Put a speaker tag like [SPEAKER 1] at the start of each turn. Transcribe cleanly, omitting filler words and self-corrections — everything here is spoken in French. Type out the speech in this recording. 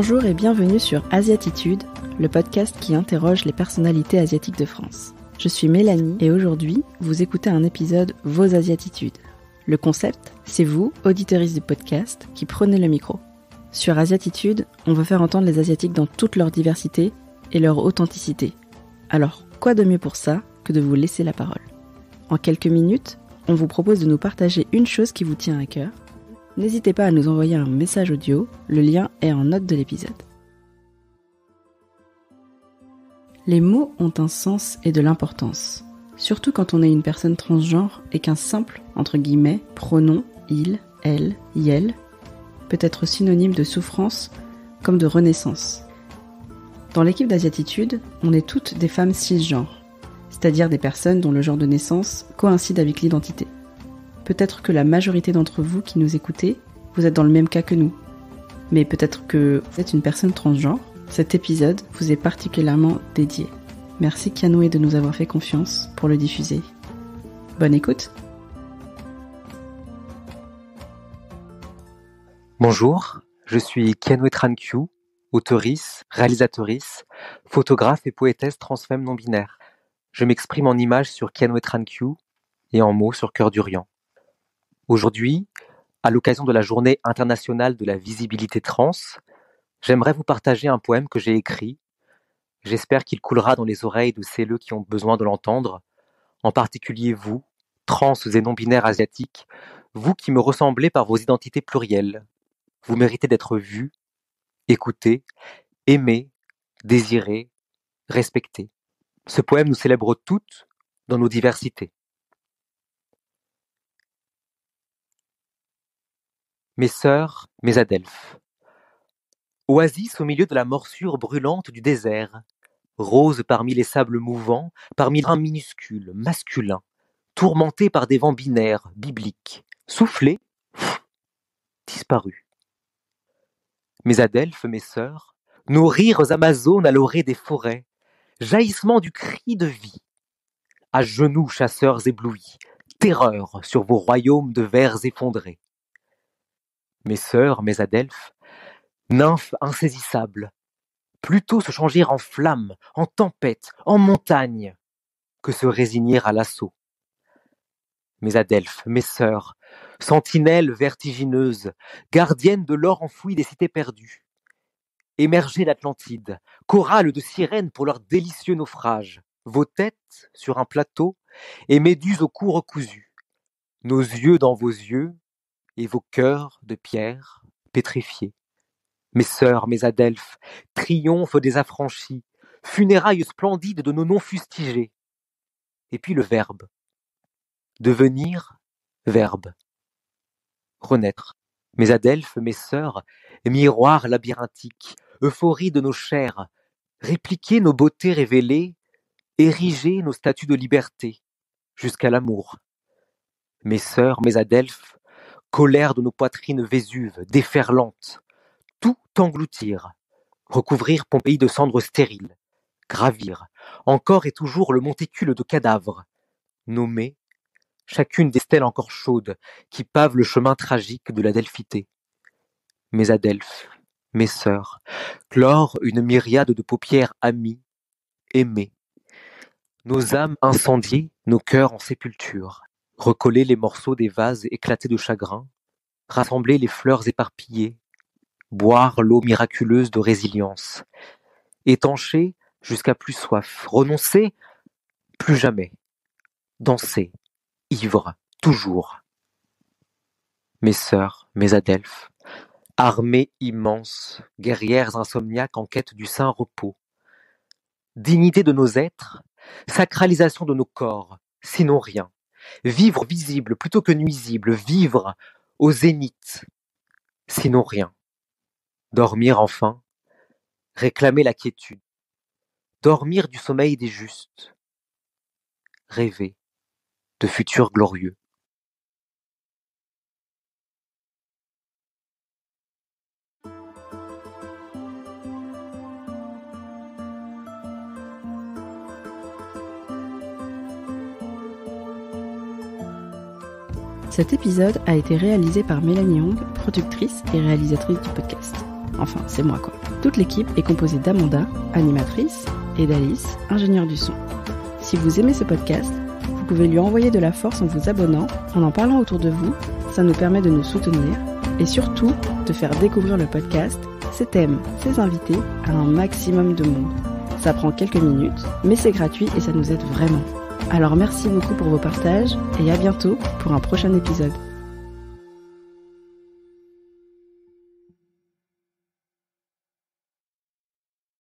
[SPEAKER 1] Bonjour et bienvenue sur Asiatitude, le podcast qui interroge les personnalités asiatiques de France. Je suis Mélanie et aujourd'hui, vous écoutez un épisode Vos Asiatitudes. Le concept, c'est vous, auditeuristes du podcast, qui prenez le micro. Sur Asiatitude, on veut faire entendre les Asiatiques dans toute leur diversité et leur authenticité. Alors, quoi de mieux pour ça que de vous laisser la parole ? En quelques minutes, on vous propose de nous partager une chose qui vous tient à cœur. N'hésitez pas à nous envoyer un message audio, le lien est en note de l'épisode. Les mots ont un sens et de l'importance, surtout quand on est une personne transgenre et qu'un simple, entre guillemets, pronom, il, elle, yel, peut être synonyme de souffrance comme de renaissance. Dans l'équipe d'Asiatitude, on est toutes des femmes cisgenres, c'est-à-dire des personnes dont le genre de naissance coïncide avec l'identité. Peut-être que la majorité d'entre vous qui nous écoutez, vous êtes dans le même cas que nous. Mais peut-être que vous êtes une personne transgenre. Cet épisode vous est particulièrement dédié. Merci Kianoe de nous avoir fait confiance pour le diffuser. Bonne écoute.
[SPEAKER 2] Bonjour, je suis Kianoe Trankyu, auteurice, réalisatrice, photographe et poétesse transfemme non-binaire. Je m'exprime en images sur Kianoe Trankyu et en mots sur Cœur d'Urien. Aujourd'hui, à l'occasion de la Journée internationale de la visibilité trans, j'aimerais vous partager un poème que j'ai écrit. J'espère qu'il coulera dans les oreilles de celles qui ont besoin de l'entendre, en particulier vous, trans et non-binaires asiatiques, vous qui me ressemblez par vos identités plurielles. Vous méritez d'être vus, écoutés, aimés, désirés, respectés. Ce poème nous célèbre toutes dans nos diversités. Mes sœurs, mes adelphes. Oasis au milieu de la morsure brûlante du désert, rose parmi les sables mouvants, parmi les grains minuscules, masculins, tourmentés par des vents binaires, bibliques, soufflés, disparus. Mes adelphes, mes sœurs, nos rires amazones à l'orée des forêts, jaillissement du cri de vie. À genoux, chasseurs éblouis, terreur sur vos royaumes de vers effondrés. Mes sœurs, mes adelphes, nymphes insaisissables, plutôt se changer en flammes, en tempêtes, en montagnes, que se résigner à l'assaut. Mes adelphes, mes sœurs, sentinelles vertigineuses, gardiennes de l'or enfoui des cités perdues, émergées d'Atlantide, chorales de sirènes pour leurs délicieux naufrages, vos têtes sur un plateau et méduses au cou recousu, nos yeux dans vos yeux et vos cœurs de pierre pétrifiés. Mes sœurs, mes adelphes, triomphe des affranchis, funérailles splendides de nos noms fustigés. Et puis le verbe. Devenir, verbe. Renaître. Mes adelphes, mes sœurs, miroirs labyrinthiques, euphorie de nos chairs, répliquer nos beautés révélées, ériger nos statues de liberté, jusqu'à l'amour. Mes sœurs, mes adelphes, colère de nos poitrines vésuves, déferlantes, tout engloutir, recouvrir Pompéi de cendres stériles, gravir, encore et toujours le monticule de cadavres, nommer chacune des stèles encore chaudes qui pavent le chemin tragique de la Delphité. Mes adelphes, mes sœurs, clore une myriade de paupières amies, aimées, nos âmes incendiées, nos cœurs en sépulture, recoller les morceaux des vases éclatés de chagrin, rassembler les fleurs éparpillées, boire l'eau miraculeuse de résilience, étancher jusqu'à plus soif, renoncer plus jamais, danser, ivre, toujours. Mes sœurs, mes adelphes, armées immenses, guerrières insomniaques en quête du saint repos, dignité de nos êtres, sacralisation de nos corps, sinon rien, vivre visible plutôt que nuisible, vivre au zénith, sinon rien. Dormir enfin, réclamer la quiétude, dormir du sommeil des justes, rêver de futurs glorieux.
[SPEAKER 1] Cet épisode a été réalisé par Mélanie Hong, productrice et réalisatrice du podcast. Enfin, c'est moi quoi. Toute l'équipe est composée d'Amanda, animatrice, et d'Alice, ingénieure du son. Si vous aimez ce podcast, vous pouvez lui envoyer de la force en vous abonnant, en parlant autour de vous, ça nous permet de nous soutenir, et surtout, de faire découvrir le podcast, ses thèmes, ses invités, à un maximum de monde. Ça prend quelques minutes, mais c'est gratuit et ça nous aide vraiment. Alors merci beaucoup pour vos partages, et à bientôt pour un prochain épisode.